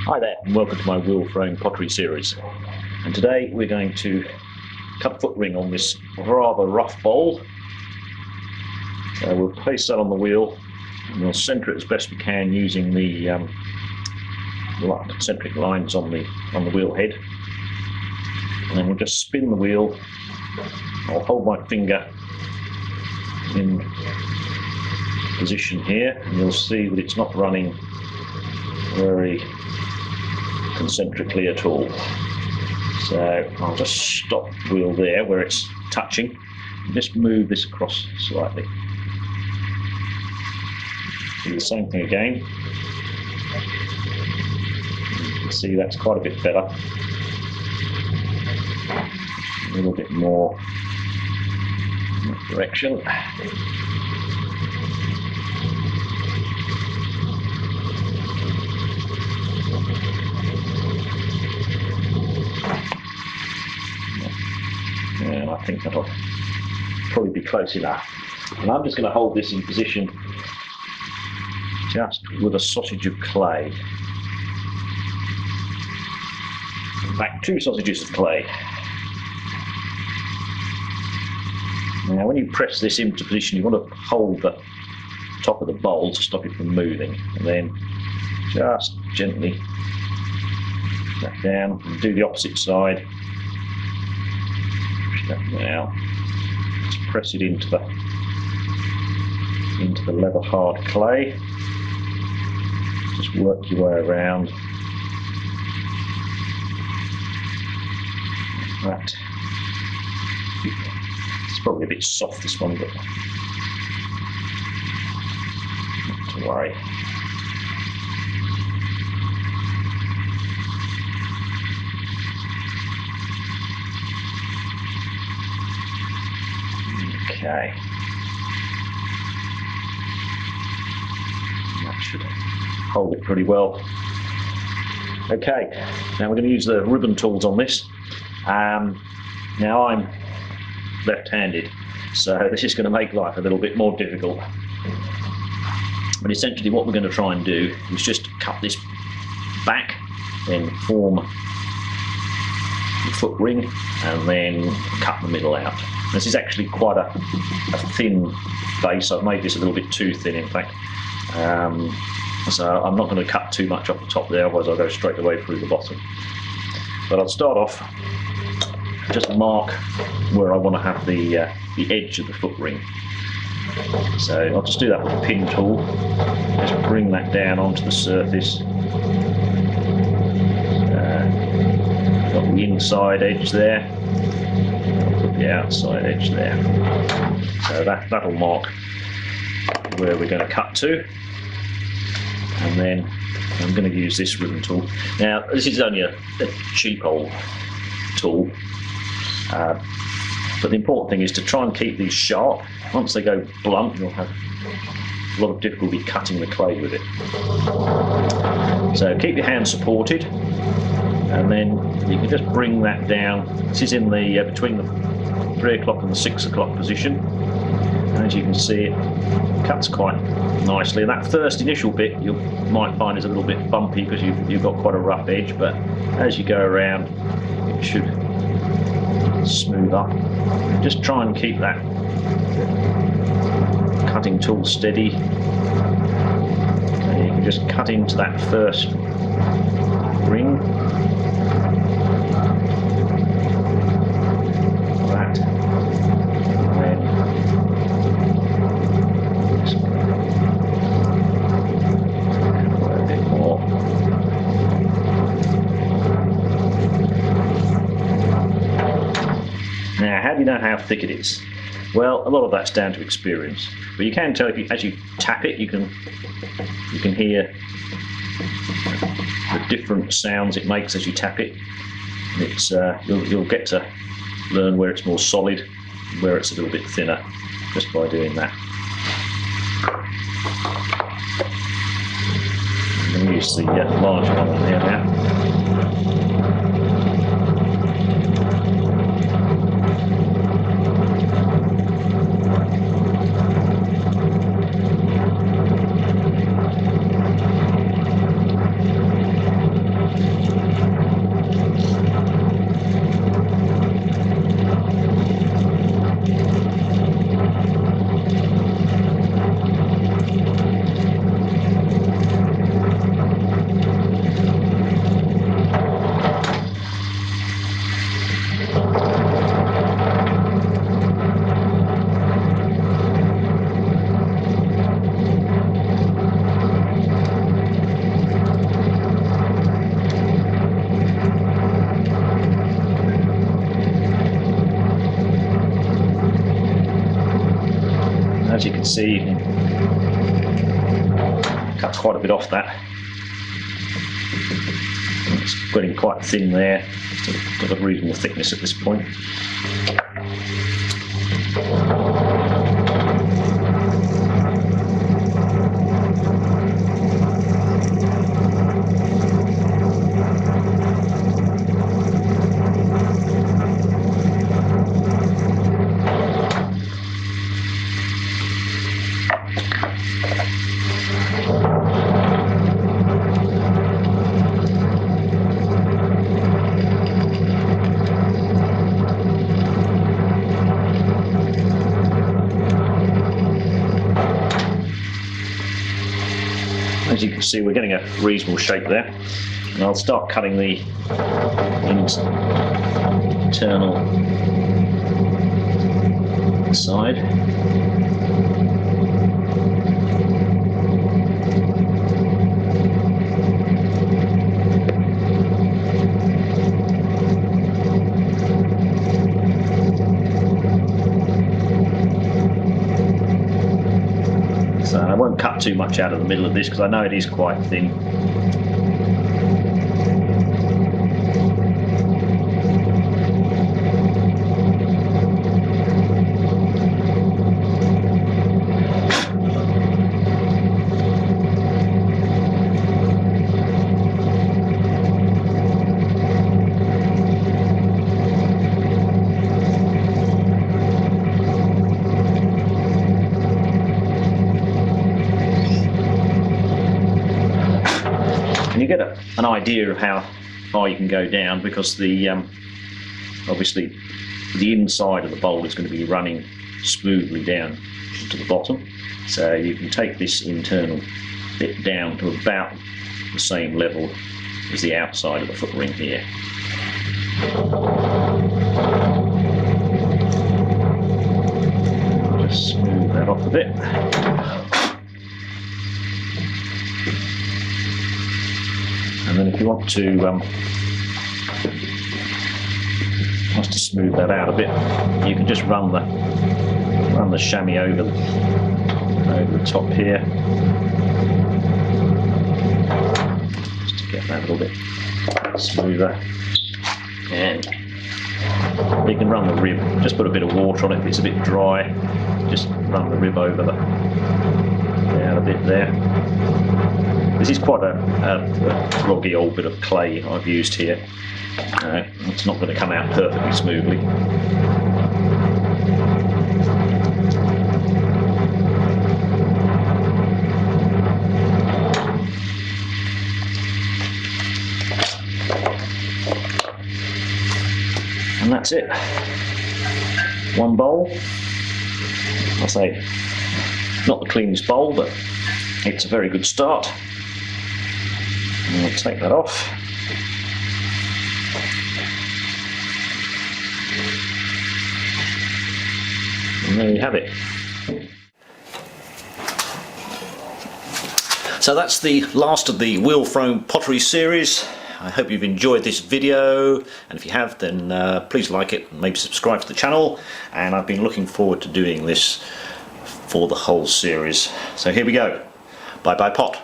Hi there, and welcome to my wheel frame pottery series. And today we're going to cut a foot ring on this rather rough bowl. We'll place that on the wheel and we'll centre it as best we can using the concentric lines on the wheel head. And then we'll just spin the wheel. I'll hold my finger in position here and you'll see that it's not running very concentrically at all. So I'll just stop the wheel there where it's touching and just move this across slightly. Do the same thing again. You can see that's quite a bit better. A little bit more in that direction. And I think that'll probably be close enough. And I'm just going to hold this in position just with a sausage of clay. In fact, 2 sausages of clay. Now when you press this into position, you want to hold the top of the bowl to stop it from moving. And then just gently push that down and do the opposite side. Now, just press it into the leather hard clay. Just work your way around. Like that. It's probably a bit soft, this one, but not to worry. Okay. That should hold it pretty well. Okay, now we're going to use the ribbon tools on this. Now I'm left-handed, so this is going to make life a little bit more difficult. But essentially what we're going to try and do is just cut this back, then form the foot ring, and then cut the middle out. This is actually quite a thin base. I've made this a little bit too thin, in fact. So I'm not going to cut too much off the top there, otherwise I'll go straight away through the bottom. But I'll start off, just mark where I want to have the edge of the foot ring. So I'll just do that with a pin tool. Just bring that down onto the surface. Got the inside edge there. The outside edge there. So that'll mark where we're going to cut to. And then I'm going to use this ribbon tool. Now this is only a cheap old tool, but the important thing is to try and keep these sharp. Once they go blunt, you'll have a lot of difficulty cutting the clay with it. So keep your hand supported, and then you can just bring that down. This is in the between the 3 o'clock and the 6 o'clock position. And as you can see, it cuts quite nicely. And that first initial bit you might find is a little bit bumpy because you've got quite a rough edge, but as you go around, it should smooth up. Just try and keep that cutting tool steady. And you can just cut into that first ring. Like that. Now, how do you know how thick it is? Well, a lot of that's down to experience, but you can tell as you tap it, you can hear the different sounds it makes as you tap it. It's you'll get to learn where it's more solid, and where it's a little bit thinner, just by doing that. I'm going to use the larger one there now. As you can see, you can cut quite a bit off that. It's getting quite thin there. It's got a reasonable thickness at this point. As you can see, we're getting a reasonable shape there, and I'll start cutting the internal side. So I won't cut too much out of the middle of this because I know it is quite thin. And you get an idea of how far you can go down, because the obviously the inside of the bowl is going to be running smoothly down to the bottom, so you can take this internal bit down to about the same level as the outside of the foot ring here. Just smooth that off a bit. And then if you want to smooth that out a bit, you can just run the chamois over the top here, just to get that a little bit smoother. And you can run the rib, just put a bit of water on it if it's a bit dry, just run the rib over down a bit there. This is quite a groggy old bit of clay I've used here. It's not going to come out perfectly smoothly. And that's it. One bowl. I'll say not the cleanest bowl, but it's a very good start. And we'll take that off. And there you have it. So that's the last of the wheel thrown pottery series. I hope you've enjoyed this video, and if you have, then please like it and maybe subscribe to the channel. And I've been looking forward to doing this for the whole series. So here we go. Bye bye pot.